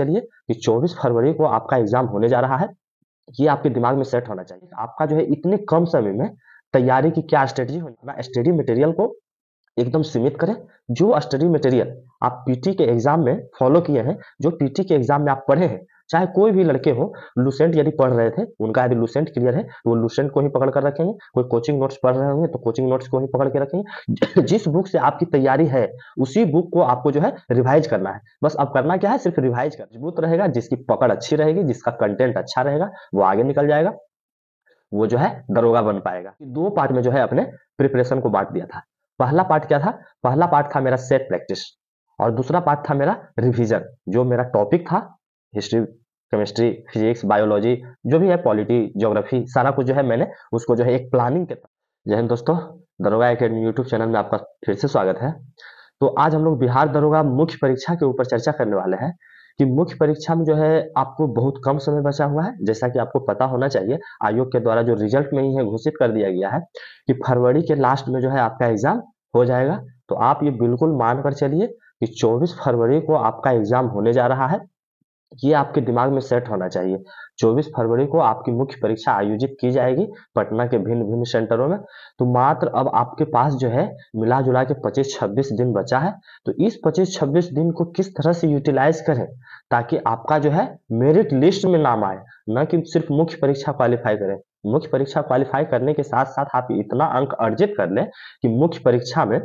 चलिए कि 24 फरवरी को आपका एग्जाम होने जा रहा है। ये आपके दिमाग में सेट होना चाहिए। आपका जो है इतने कम समय में तैयारी की क्या स्ट्रेटजी होनी है। स्टडी मटेरियल को एकदम सीमित करें। जो स्टडी मटेरियल आप पीटी के एग्जाम में फॉलो किए हैं, जो पीटी के एग्जाम में आप पढ़े हैं, चाहे कोई भी लड़के हो, लुसेंट यदि पढ़ रहे थे, उनका यदि लुसेंट क्लियर है, वो लुसेंट को ही पकड़ कर रखेंगे। कोई कोचिंग नोट्स पढ़ रहे होंगे तो कोचिंग नोट्स को ही पकड़ के रखेंगे। जिस बुक से आपकी तैयारी है, उसी बुक को आपको जो है रिवाइज करना है। बस अब करना क्या है, सिर्फ रिवाइज कर। मजबूत रहेगा, जिसकी पकड़ अच्छी रहेगी, जिसका कंटेंट अच्छा रहेगा, वो आगे निकल जाएगा, वो जो है दरोगा बन पाएगा। दो पार्ट में जो है अपने प्रिपरेशन को बांट दिया था। पहला पार्ट क्या था? पहला पार्ट था मेरा सेट प्रैक्टिस, और दूसरा पार्ट था मेरा रिवीजन। जो मेरा टॉपिक था, हिस्ट्री, केमिस्ट्री, फिजिक्स, बायोलॉजी, जो भी है, पॉलिटी, ज्योग्राफी, सारा कुछ जो है मैंने उसको जो है एक प्लानिंग के साथ। जय हिंद दोस्तों, दरोगा एकेडमी यूट्यूब चैनल में आपका फिर से स्वागत है। तो आज हम लोग बिहार दरोगा मुख्य परीक्षा के ऊपर चर्चा करने वाले हैं कि मुख्य परीक्षा में जो है आपको बहुत कम समय बचा हुआ है। जैसा कि आपको पता होना चाहिए, आयोग के द्वारा जो रिजल्ट में ही है घोषित कर दिया गया है कि फरवरी के लास्ट में जो है आपका एग्जाम हो जाएगा। तो आप ये बिल्कुल मान कर चलिए कि 24 फरवरी को आपका एग्जाम होने जा रहा है। ये आपके दिमाग में सेट होना चाहिए। 24 फरवरी को आपकी मुख्य परीक्षा आयोजित की जाएगी पटना के भिन्न भिन्न सेंटरों में। तो मात्र अब आपके पास जो है मिला जुला के 25-26 दिन बचा है। तो इस 25-26 दिन को किस तरह से यूटिलाइज करें ताकि आपका जो है मेरिट लिस्ट में नाम आए, न कि सिर्फ मुख्य परीक्षा क्वालिफाई करें। मुख्य परीक्षा क्वालिफाई करने के साथ साथ आप इतना अंक अर्जित कर लें कि मुख्य परीक्षा में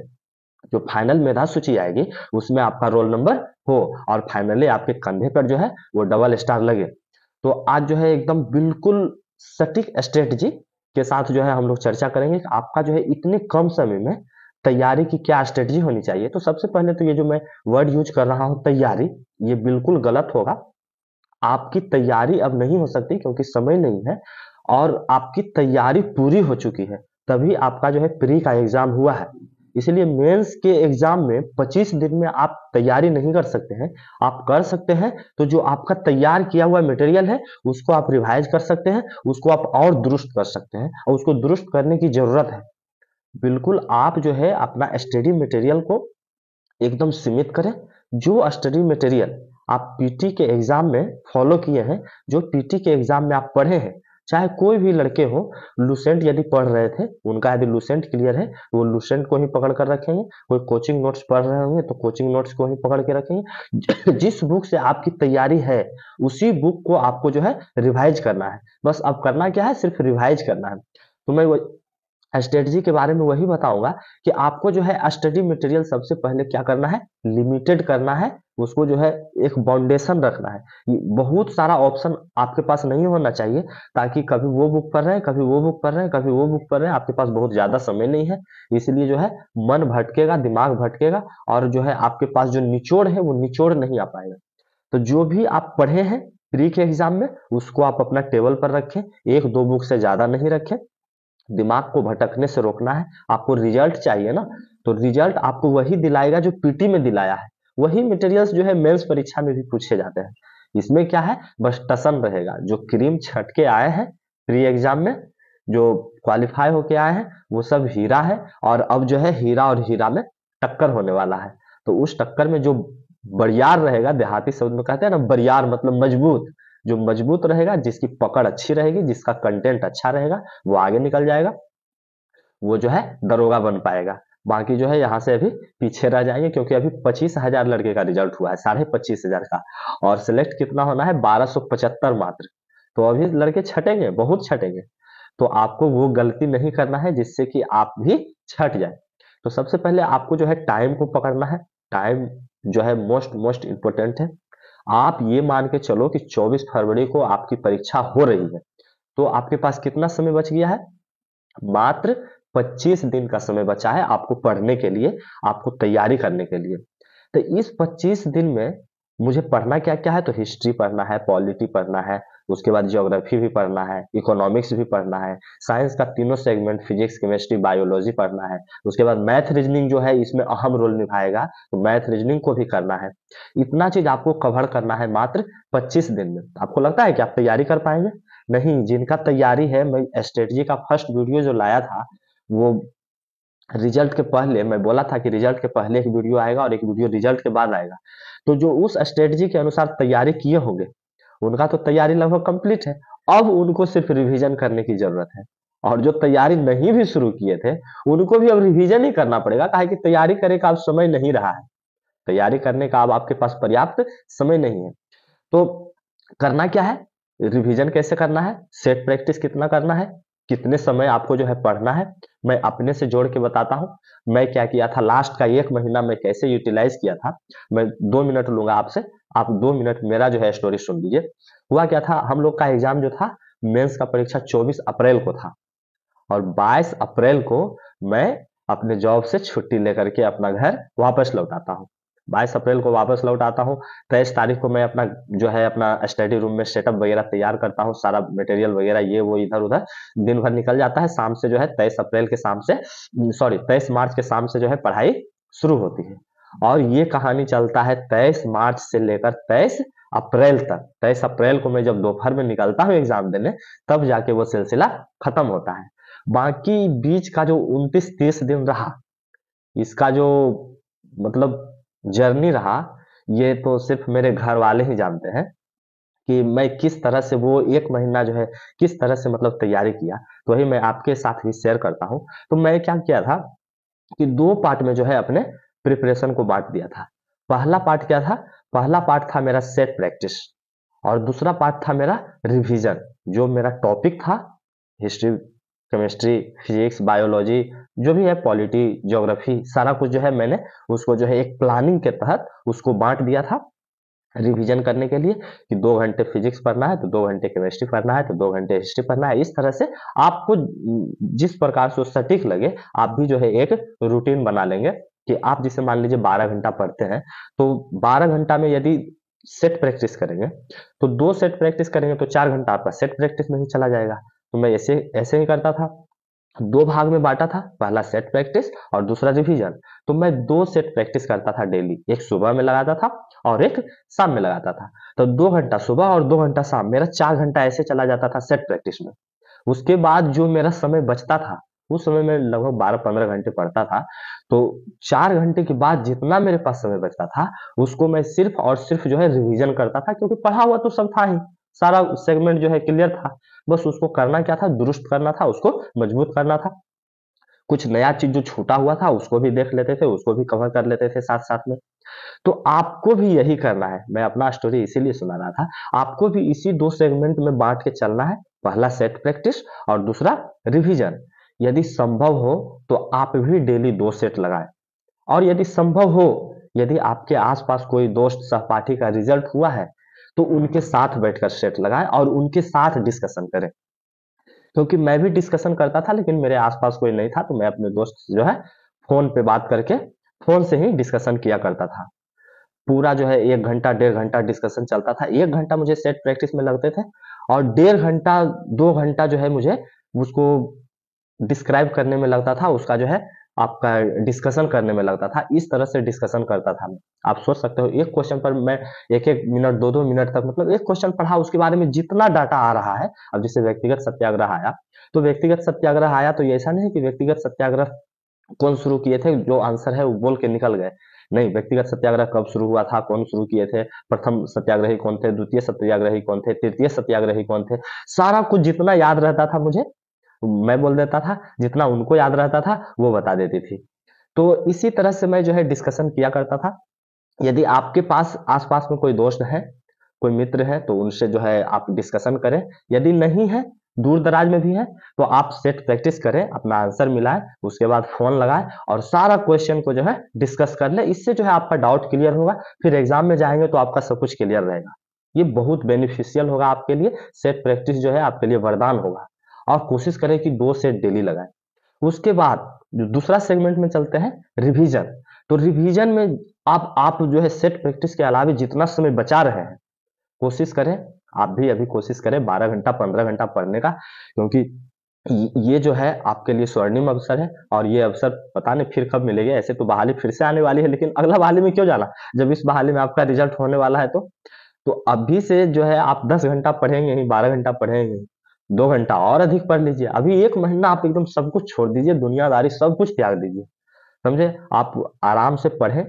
जो फाइनल मेधा सूची आएगी उसमें आपका रोल नंबर हो, और फाइनली आपके कंधे पर जो है वो डबल स्टार लगे। तो आज जो है एकदम बिल्कुल सटीक स्ट्रेटजी के साथ जो है हम लोग चर्चा करेंगे कि आपका जो है इतने कम समय में तैयारी की क्या स्ट्रेटजी होनी चाहिए। तो सबसे पहले तो ये जो मैं वर्ड यूज कर रहा हूँ तैयारी, ये बिल्कुल गलत होगा। आपकी तैयारी अब नहीं हो सकती क्योंकि समय नहीं है, और आपकी तैयारी पूरी हो चुकी है, तभी आपका जो है प्री का एग्जाम हुआ है। इसलिए मेंस के एग्जाम में 25 दिन में आप तैयारी नहीं कर सकते हैं। आप कर सकते हैं तो जो आपका तैयार किया हुआ मटेरियल है उसको आप रिवाइज कर सकते हैं, उसको आप और दुरुस्त कर सकते हैं, और उसको दुरुस्त करने की जरूरत है। बिल्कुल आप जो है अपना स्टडी मटेरियल को एकदम सीमित करें। जो स्टडी मटेरियल आप पीटी के एग्जाम में फॉलो किए हैं, जो पीटी के एग्जाम में आप पढ़े हैं, चाहे कोई भी लड़के हो, लुसेंट यदि पढ़ रहे थे, उनका यदि लुसेंट क्लियर है, वो लुसेंट को ही पकड़ कर रखेंगे। कोई कोचिंग नोट्स पढ़ रहे होंगे तो कोचिंग नोट्स को ही पकड़ के रखेंगे। जिस बुक से आपकी तैयारी है, उसी बुक को आपको जो है रिवाइज करना है। बस अब करना क्या है, सिर्फ रिवाइज करना है। तो मैं स्ट्रेटजी के बारे में वही बताऊंगा कि आपको जो है स्टडी मटेरियल सबसे पहले क्या करना है, लिमिटेड करना है। उसको जो है एक बाउंडेशन रखना है। बहुत सारा ऑप्शन आपके पास नहीं होना चाहिए, ताकि कभी वो बुक पढ़ रहे हैं, कभी वो बुक पढ़ रहे हैं, कभी वो बुक पढ़ रहे हैं। आपके पास बहुत ज्यादा समय नहीं है, इसलिए जो है मन भटकेगा, दिमाग भटकेगा, और जो है आपके पास जो निचोड़ है वो निचोड़ नहीं आ पाएगा। तो जो भी आप पढ़े हैं प्री के एग्जाम में, उसको आप अपना टेबल पर रखें। एक दो बुक से ज्यादा नहीं रखें। दिमाग को भटकने से रोकना है। आपको रिजल्ट चाहिए ना, तो रिजल्ट आपको वही दिलाएगा जो पीटी में दिलाया है। वही मटेरियल्स जो है मेंस परीक्षा में भी पूछे जाते हैं। इसमें क्या है, बस टसन रहेगा। जो क्रीम छट के आए हैं प्री एग्जाम में, जो क्वालिफाई होके आए हैं, वो सब हीरा है। और अब जो है हीरा और हीरा में टक्कर होने वाला है। तो उस टक्कर में जो बरियार रहेगा, देहाती शब्द में कहते हैं ना बरियार मतलब मजबूत, जो मजबूत रहेगा, जिसकी पकड़ अच्छी रहेगी, जिसका कंटेंट अच्छा रहेगा, वो आगे निकल जाएगा, वो जो है दरोगा बन पाएगा। बाकी जो है यहाँ से अभी पीछे रह जाएंगे, क्योंकि अभी 25,000 लड़के का रिजल्ट हुआ है, 25,500 का, और सिलेक्ट कितना होना है, 1275 मात्र। तो अभी लड़के छटेंगे, बहुत छटेंगे। तो आपको वो गलती नहीं करना है जिससे कि आप भी छट जाए। तो सबसे पहले आपको जो है टाइम को पकड़ना है। टाइम जो है मोस्ट मोस्ट इंपोर्टेंट है। आप ये मान के चलो कि 24 फरवरी को आपकी परीक्षा हो रही है, तो आपके पास कितना समय बच गया है, मात्र 25 दिन का समय बचा है आपको पढ़ने के लिए, आपको तैयारी करने के लिए। तो इस 25 दिन में मुझे पढ़ना क्या क्या है, तो हिस्ट्री पढ़ना है, पॉलिटी पढ़ना है, उसके बाद ज्योग्राफी भी पढ़ना है, इकोनॉमिक्स भी पढ़ना है, साइंस का तीनों सेगमेंट, फिजिक्स, केमिस्ट्री, बायोलॉजी पढ़ना है। उसके बाद मैथ रीजनिंग जो है इसमें अहम रोल निभाएगा, तो मैथ रीजनिंग को भी करना है। इतना चीज आपको कवर करना है मात्र 25 दिन में। आपको लगता है कि आप तैयारी कर पाएंगे? नहीं। जिनका तैयारी है, मैं स्ट्रेटजी का फर्स्ट वीडियो जो लाया था, वो रिजल्ट के पहले मैं बोला था कि रिजल्ट के पहले एक वीडियो आएगा और एक वीडियो रिजल्ट के बाद आएगा। तो जो उस स्ट्रेटजी के अनुसार तैयारी किए होंगे, उनका तो तैयारी लगभग कंप्लीट है। अब उनको सिर्फ रिवीजन करने की ज़रूरत है। और जो तैयारी नहीं भी शुरू किए थे, उनको भी अब रिवीजन ही करना पड़ेगा, काहे कि तैयारी करने का अब समय नहीं रहा है। तैयारी करने का अब आपके पास पर्याप्त समय नहीं है। तो करना क्या है? रिवीजन कैसे करना है? सेट प्रैक्टिस कितना करना है? कितने समय आपको जो है पढ़ना है? मैं अपने से जोड़ के बताता हूँ। मैं क्या किया था लास्ट का 1 महीना मैं कैसे यूटिलाइज़ किया था। मैं 2 मिनट लूँगा आपसे, आप 2 मिनट मेरा जो है स्टोरी सुन लीजिए। हुआ क्या था, हम लोग का एग्ज़ाम जो था, मेंस का परीक्षा 24 अप्रैल को था और 22 अप्रैल को मैं अपने जॉब से छुट्टी लेकर के अपना घर वापस लौट आता हूँ। 22 अप्रैल को वापस लौट आता हूँ। 23 तारीख को मैं अपना जो है अपना स्टडी रूम में सेटअप वगैरह तैयार करता हूँ, सारा मटेरियल वगैरह ये वो इधर-उधर दिन भर निकल जाता है। शाम से जो है 23 अप्रैल के शाम से सॉरी 23 मार्च के शाम से जो है पढ़ाई शुरू होती है। और ये कहानी चलता है 23 मार्च से लेकर 23 अप्रैल तक। 23 अप्रैल को मैं जब दोपहर में निकलता हूँ एग्ज़ाम देने, तब जाके वो सिलसिला खत्म होता है। बाकी बीच का जो 29-30 दिन रहा, इसका जो मतलब जर्नी रहा, ये तो सिर्फ़ मेरे घर वाले ही जानते हैं कि मैं किस तरह से वो 1 महीना जो है, किस तरह से मतलब तैयारी किया। तो वही मैं आपके साथ भी शेयर करता हूँ। तो मैं क्या किया था कि 2 पार्ट में जो है अपने प्रिपरेशन को बाँट दिया था। पहला पार्ट क्या था? पहला पार्ट था मेरा सेट प्रैक्टिस और दूसरा पार्ट था मेरा रिवीजन। जो मेरा टॉपिक था हिस्ट्री, केमिस्ट्री, फिजिक्स, बायोलॉजी जो भी है पॉलिटी, ज्योग्राफी सारा कुछ जो है मैंने उसको जो है एक प्लानिंग के तहत उसको बाँट दिया था रिवीजन करने के लिए कि 2 घंटे फिजिक्स पढ़ना है, तो 2 घंटे केमिस्ट्री पढ़ना है, तो 2 घंटे हिस्ट्री पढ़ना है। इस तरह से आपको जिस प्रकार से वो सटीक लगे, आप भी जो है एक रूटीन बना लेंगे कि आप जैसे मान लीजिए 12 घंटा पढ़ते हैं, तो 12 घंटा में यदि सेट प्रैक्टिस करेंगे, तो 2 सेट प्रैक्टिस करेंगे तो 4 घंटा आपका सेट प्रैक्टिस में ही चला जाएगा। तो मैं ऐसे ऐसे ही करता था। 2 भाग में बाँटा था, पहला सेट प्रैक्टिस और दूसरा रिवीजन। तो मैं 2 सेट प्रैक्टिस करता था डेली, एक सुबह में लगाता था और एक शाम में लगाता था। तो 2 घंटा सुबह और 2 घंटा शाम, मेरा 4 घंटा ऐसे चला जाता था सेट प्रैक्टिस में। उसके बाद जो मेरा समय बचता था, उस समय मैं लगभग 12-15 घंटे पढ़ता था। तो 4 घंटे के बाद जितना मेरे पास समय बचता था, उसको मैं सिर्फ़ और सिर्फ़ जो है रिवीजन करता था क्योंकि पढ़ा हुआ तो सब था ही। सारा सेगमेंट जो है क्लियर था। बस उसको करना क्या था, दुरुस्त करना था, उसको मजबूत करना था। कुछ नया चीज़ जो छूटा हुआ था, उसको भी देख लेते थे, उसको भी कवर कर लेते थे साथ-साथ में। तो आपको भी यही करना है। मैं अपना स्टोरी इसीलिए सुना रहा था। आपको भी इसी 2 सेगमेंट में बाँट के चलना है। पहला सेट प्रैक्टिस और दूसरा रिवीजन। यदि संभव हो तो आप भी डेली 2 सेट लगाएँ और यदि संभव हो, यदि आपके आस-पास कोई दोस्त सहपाठी का रिज़ल्ट हुआ है, तो उनके साथ बैठकर सेट लगाएँ और उनके साथ डिस्कशन करें। क्योंकि मैं भी डिस्कशन करता था लेकिन मेरे आस-पास कोई नहीं था, तो मैं अपने दोस्त से जो है फ़ोन पे बात करके, फ़ोन से ही डिस्कशन किया करता था। पूरा जो है 1 घंटा, डेढ़ घंटा डिस्कशन चलता था। 1 घंटा मुझे सेट प्रैक्टिस में लगते थे और डेढ़ घंटा, 2 घंटा जो है मुझे उसको डिस्क्राइब करने में लगता था, उसका जो है आपका डिस्कशन करने में लगता था। इस तरह से डिस्कशन करता था मैं। आप सोच सकते हो एक क्वेश्चन पर मैं 1-1 मिनट, 2-2 मिनट तक मतलब एक क्वेश्चन पढ़ा उसके बारे में जितना डाटा आ रहा है, अब जैसे व्यक्तिगत सत्याग्रह आया, तो व्यक्तिगत सत्याग्रह आया तो ये ऐसा नहीं है कि व्यक्तिगत सत्याग्रह कौन शुरू किए थे, जो आंसर है वो बोल के निकल गए। नहीं, व्यक्तिगत सत्याग्रह कब शुरू हुआ था, कौन शुरू किए थे, प्रथम सत्याग्रही कौन थे, द्वितीय सत्याग्रही कौन थे, तृतीय सत्याग्रही कौन थे, सारा कुछ जितना याद रहता था मुझे, मैं बोल देता था, जितना उनको याद रहता था, वो बता देती थी। तो इसी तरह से मैं जो है डिस्कशन किया करता था। यदि आपके पास आस-पास में कोई दोस्त है, कोई मित्र है, तो उनसे जो है आप डिस्कशन करें। यदि नहीं है, दूर-दराज में भी है, तो आप सेट प्रैक्टिस करें, अपना आंसर मिलाएँ, उसके बाद फ़ोन लगाएँ और सारा क्वेश्चन को जो है डिस्कस कर लें। इससे जो है आपका डाउट क्लियर होगा, फिर एग्ज़ाम में जाएँगे तो आपका सब कुछ क्लियर रहेगा। ये बहुत बेनिफिशियल होगा आपके लिए, सेट प्रैक्टिस जो है आपके लिए वरदान होगा और कोशिश करें कि 2 सेट डेली लगाएँ। उसके बाद जो दूसरा सेगमेंट में चलते हैं रिवीजन। तो रिवीजन में आप जो है सेट प्रैक्टिस के अलावा जितना समय बचा रहे हैं, कोशिश करें, आप भी अभी कोशिश करें 12 घंटा, 15 घंटा पढ़ने का क्योंकि ये जो है आपके लिए स्वर्णिम अवसर है और ये अवसर पता नहीं फिर कब मिलेगा। ऐसे तो बहाली फिर से आने वाली है लेकिन अगला बहाली में क्यों जाना? जब इस बहाली में आपका रिज़ल्ट होने वाला है तो। तो अभी से जो है आप 10 घंटा पढ़ेंगे ही, 12 घंटा पढ़ेंगे ही, 2 घंटा और अधिक पढ़ लीजिए। अभी 1 महीना आप एकदम सब कुछ छोड़ दीजिए, दुनियादारी सब कुछ त्याग दीजिए, समझे? आप आराम से पढ़ें,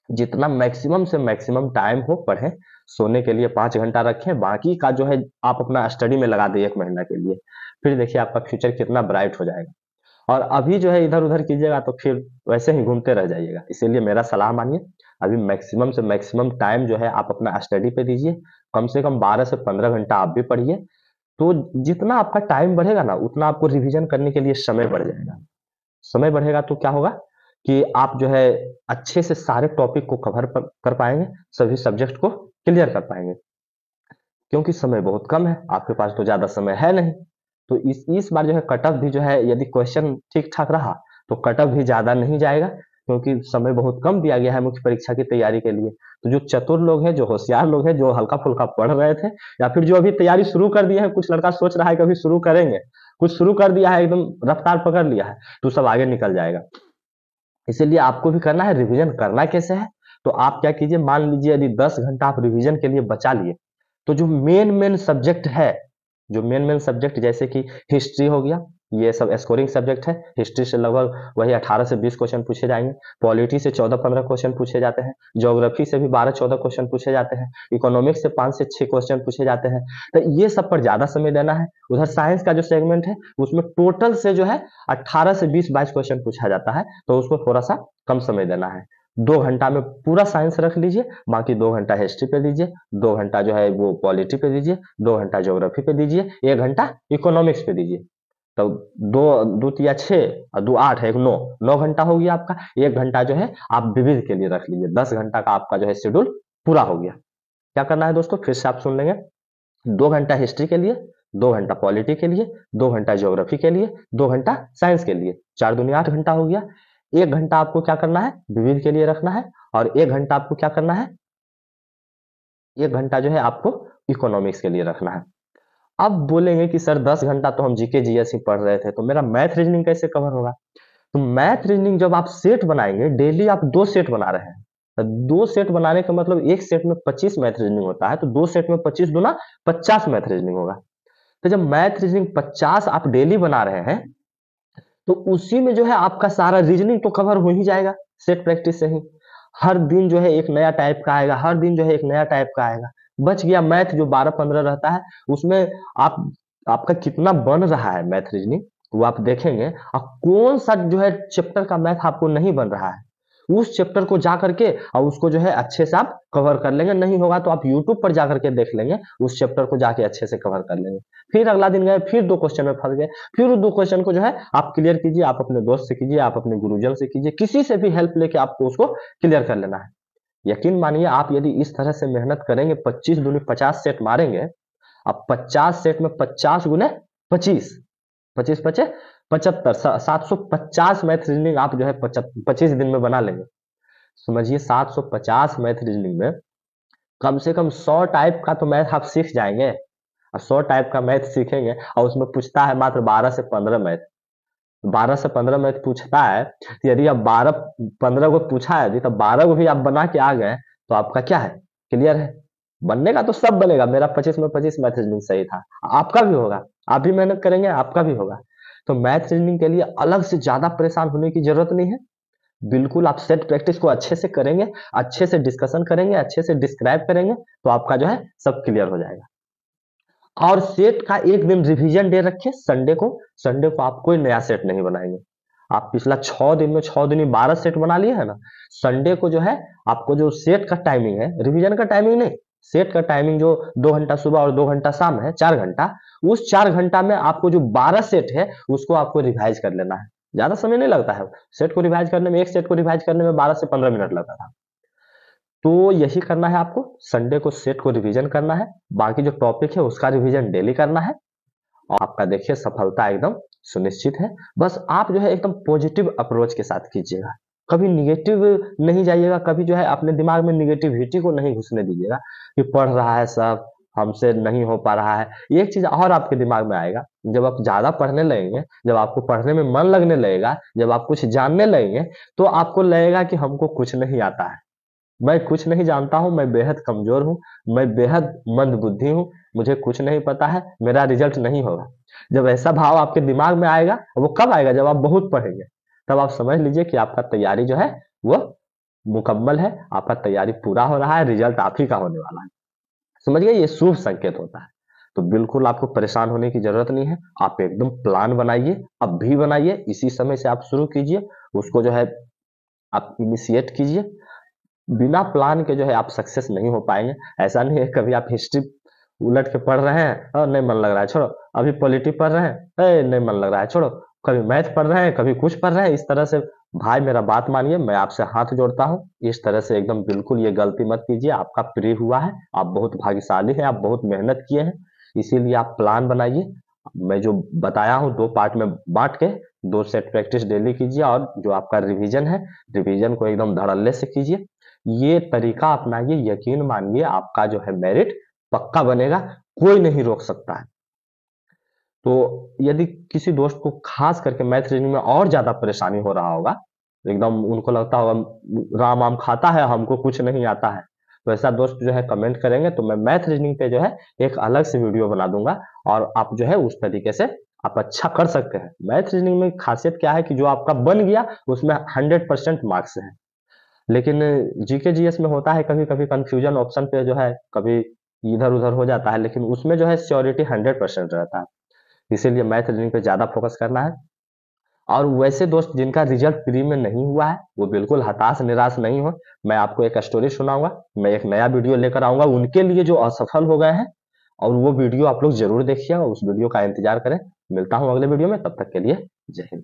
जितना मैक्सिमम से मैक्सिमम टाइम हो पढ़ें। सोने के लिए 5 घंटा रखें, बाकी का जो है आप अपना स्टडी में लगा दें 1 महीना के लिए। फिर देखिए आपका फ्यूचर कितना ब्राइट हो जाएगा। और अभी जो है इधर-उधर कीजिएगा तो फिर वैसे ही घूमते रह जाइएगा। इसीलिए मेरा सलाह मानिए, अभी मैक्सिमम से मैक्सिमम टाइम जो है आप अपना स्टडी पे दीजिए। कम से कम 12 से 15 घंटा आप भी पढ़िए। तो जितना आपका टाइम बढ़ेगा ना, उतना आपको रिवीजन करने के लिए समय बढ़ जाएगा। समय बढ़ेगा तो क्या होगा कि आप जो है अच्छे से सारे टॉपिक को कवर कर पाएँगे, सभी सब्जेक्ट को क्लियर कर पाएँगे। क्योंकि समय बहुत कम है, आपके पास तो ज़्यादा समय है नहीं। तो इस बार जो है कट ऑफ भी जो है यदि क्वेश्चन ठीक-ठाक रहा, तो कट ऑफ भी ज़्यादा नहीं जाएगा, क्योंकि समय बहुत कम दिया गया है मुख्य परीक्षा की तैयारी के लिए। तो जो चतुर लोग हैं, जो होशियार लोग हैं, जो हल्का-फुल्का पढ़ रहे थे या फिर जो अभी तैयारी शुरू कर दिए हैं, कुछ लड़का सोच रहा है कि अभी शुरू करेंगे, कुछ शुरू कर दिया है, एकदम रफ्तार पकड़ लिया है, तो सब आगे निकल जाएगा। इसीलिए आपको भी करना है। रिवीजन करना कैसे है? तो आप क्या कीजिए, मान लीजिए यदि 10 घंटा आप रिवीजन के लिए बचा लिए, तो जो मेन सब्जेक्ट है, जो मेन सब्जेक्ट जैसे कि हिस्ट्री हो गया, ये सब स्कोरिंग सब्जेक्ट है। हिस्ट्री से लगभग वही 18 से 20 क्वेश्चन पूछे जाएंगे। पॉलिटी से 14-15 क्वेश्चन पूछे जाते हैं। ज्योग्राफी से भी 12-14 क्वेश्चन पूछे जाते हैं। इकोनॉमिक्स से 5 से 6 क्वेश्चन पूछे जाते हैं। तो ये सब पर ज्यादा समय देना है। उधर साइंस का जो सेगमेंट है, उसमें टोटल से जो है 18 से 20-22 क्वेश्चन पूछा जाता है, तो उसको थोड़ा सा कम समय देना है। 2 घंटा में पूरा साइंस रख लीजिए, बाकी 2 घंटा हिस्ट्री पे दीजिए, 2 घंटा जो है वो पॉलिटी पे दीजिए, 2 घंटा ज्योग्राफी पे दीजिए, 1 घंटा इकोनॉमिक्स पे दीजिए। तो 2 2 तिया 6 और 2 8 1 9, 9 घंटा हो गया आपका। 1 घंटा जो है आप विविध के लिए रख लीजिए। 10 घंटा का आपका जो है शेड्यूल पूरा हो गया। क्या करना है दोस्तों, फिर से आप सुन लेंगे। 2 घंटा हिस्ट्री के लिए, 2 घंटा पॉलिटी के लिए, 2 घंटा ज्योग्राफी के लिए, 2 घंटा साइंस के लिए। 4 दूनी 8 घंटा हो गया। 1 घंटा आपको क्या करना है, विविध के लिए रखना है, और 1 घंटा आपको क्या करना है, 1 घंटा जो है आपको इकोनॉमिक्स के लिए रखना है। अब बोलेंगे कि सर 10 घंटा तो हम जीके जीएस ही पढ़ रहे थे, तो मेरा मैथ रीजनिंग कैसे कवर होगा? तो मैथ रीजनिंग जब आप सेट बनाएंगे, डेली आप 2 सेट बना रहे हैं, तो 2 सेट बनाने का मतलब 1 सेट में 25 मैथ रीजनिंग होता है, तो 2 सेट में 25 दूना 50 मैथ रीजनिंग होगा। तो जब मैथ रीजनिंग 50 आप डेली बना रहे हैं, तो उसी में जो है आपका सारा रीजनिंग तो कवर हो ही जाएगा, सेट प्रैक्टिस से ही। हर दिन जो है एक नया टाइप का आएगा, हर दिन जो है एक नया टाइप का आएगा। बच गया मैथ जो 12-15 रहता है, उसमें आप आपका कितना बन रहा है मैथ रीजनिंग, वो आप देखेंगे। और कौन सा जो है चैप्टर का मैथ आपको नहीं बन रहा है, उस चैप्टर को जा करके और उसको जो है अच्छे से आप कवर कर लेंगे। नहीं होगा तो आप यूट्यूब पर जा करके देख लेंगे, उस चैप्टर को जाके अच्छे से कवर कर लेंगे। फिर अगला दिन गए, फिर 2 क्वेश्चन में फंस गए, फिर उस 2 क्वेश्चन को जो है आप क्लियर कीजिए। आप अपने दोस्त से कीजिए, आप अपने गुरुजन से कीजिए, किसी से भी हेल्प लेके आपको उसको क्लियर कर लेना है। यकीन मानिए, आप यदि इस तरह से मेहनत करेंगे, 25 दूनी 50 सेट मारेंगे, अब 50 सेट में 50 गुने 25, 25 पचे 75, 750 मैथ रीजनिंग आप जो है 25 दिन में बना लेंगे। समझिए 750 मैथ रीजनिंग में कम से कम 100 टाइप का तो मैथ आप सीख जाएंगे। और 100 टाइप का मैथ सीखेंगे, और उसमें पूछता है मात्र 12 से 15 मैथ। 12 से 15 मैथ पूछता है, तो यदि आप 12-15 को पूछा है, यदि तो 12 को भी आप बना के आ गए, तो आपका क्या है, क्लियर है। बनने का तो सब बनेगा। मेरा 25 में 25 मैथ रीजनिंग सही था, आपका भी होगा। आप भी मेहनत करेंगे, आपका भी होगा। तो मैथ रीजनिंग के लिए अलग से ज्यादा परेशान होने की जरूरत नहीं है। बिल्कुल आप सेट प्रैक्टिस को अच्छे से करेंगे, अच्छे से डिस्कशन करेंगे, अच्छे से डिस्क्राइब करेंगे, तो आपका जो है सब क्लियर हो जाएगा। और सेट का एक दिन रिवीजन डे रखिए, संडे को। संडे को आप कोई नया सेट नहीं बनाएंगे। आप पिछला 6 दिन में 6 दिन 12 सेट बना लिए है ना। संडे को जो है आपको जो सेट का टाइमिंग है, रिवीजन का टाइमिंग नहीं, सेट का टाइमिंग जो 2 घंटा सुबह और 2 घंटा शाम है, 4 घंटा, उस 4 घंटा में आपको जो 12 सेट है उसको आपको रिवाइज कर लेना है। ज्यादा समय नहीं लगता है सेट को रिवाइज करने में। एक सेट को रिवाइज करने में 12 से 15 मिनट लगता था। तो यही करना है आपको, संडे को सेट को रिवीजन करना है, बाकी जो टॉपिक है उसका रिवीजन डेली करना है, और आपका देखिए सफलता एकदम सुनिश्चित है। बस आप जो है एकदम पॉजिटिव अप्रोच के साथ कीजिएगा, कभी निगेटिव नहीं जाइएगा, कभी जो है अपने दिमाग में निगेटिविटी को नहीं घुसने दीजिएगा कि पढ़ रहा है सब, हमसे नहीं हो पा रहा है। एक चीज और आपके दिमाग में आएगा, जब आप ज्यादा पढ़ने लगेंगे, जब आपको पढ़ने में मन लगने लगेगा, जब आप कुछ जानने लगेंगे, तो आपको लगेगा कि हमको कुछ नहीं आता है। मैं कुछ नहीं जानता हूँ, मैं बेहद कमजोर हूँ, मैं बेहद मंदबुद्धि हूँ, मुझे कुछ नहीं पता है, मेरा रिजल्ट नहीं होगा। जब ऐसा भाव आपके दिमाग में आएगा, वो कब आएगा? जब आप बहुत पढ़ेंगे। तब आप समझ लीजिए कि आपका तैयारी जो है वो मुकम्मल है, आपका तैयारी पूरा हो रहा है, रिजल्ट आप ही का होने वाला है। समझ गए? ये शुभ संकेत होता है। तो बिल्कुल आपको परेशान होने की ज़रूरत नहीं है। आप एकदम प्लान बनाइए, अब भी बनाइए, इसी समय से आप शुरू कीजिए। उसको जो है आप इनिशिएट कीजिए। बिना प्लान के जो है आप सक्सेस नहीं हो पाएँगे। ऐसा नहीं है कभी आप हिस्ट्री उलट के पढ़ रहे हैं, नहीं मन लग रहा है, छोड़ो। अभी पॉलिटी पढ़ रहे हैं, नहीं मन लग रहा है, छोड़ो। कभी मैथ पढ़ रहे हैं, कभी कुछ पढ़ रहे हैं, इस तरह से भाई मेरा बात मानिए, मैं आपसे हाथ जोड़ता हूँ। इस तरह से एकदम बिल्कुल ये गलती मत कीजिए, आपका प्री हुआ है, आप बहुत भाग्यशाली हैं, आप बहुत मेहनत किए हैं, इसीलिए आप प्लान बनाइए। मैं जो बताया हूँ 2 पार्ट में बाँट के, 2 सेट प्रैक्टिस डेली कीजिए और जो आपका रिवीजन है, रिवीजन को एकदम धड़ल्ले से कीजिए। ये तरीका अपनाइए, यकीन मानिए आपका जो है मेरिट पक्का बनेगा, कोई नहीं रोक सकता है। तो यदि किसी दोस्त को खास करके मैथ रीजनिंग में और ज़्यादा परेशानी हो रहा होगा, एकदम उनको लगता होगा राम-वाम खाता है, हमको कुछ नहीं आता है, तो ऐसा दोस्त जो है कमेंट करेंगे तो मैं मैथ रीजनिंग पे जो है एक अलग से वीडियो बना दूँगा और आप जो है उस तरीके से आप अच्छा कर सकते हैं। मैथ रीजनिंग में खासियत क्या है कि जो आपका बन गया उसमें 100% मार्क्स हैं। लेकिन जीके जीएस में होता है कभी-कभी कन्फ्यूजन ऑप्शन पे जो है कभी इधर-उधर हो जाता है, लेकिन उसमें जो है श्योरिटी 100% रहता है। इसीलिए मैथ रीजनिंग पे ज़्यादा फोकस करना है। और वैसे दोस्त जिनका रिजल्ट प्री में नहीं हुआ है, वो बिल्कुल हताश निराश नहीं हो। मैं आपको एक स्टोरी सुनाऊँगा, मैं एक नया वीडियो लेकर आऊँगा उनके लिए जो असफल हो गए हैं और वो वीडियो आप लोग ज़रूर देखिएगा, उस वीडियो का इंतज़ार करें। मिलता हूँ अगले वीडियो में, तब तक के लिए जय हिंद।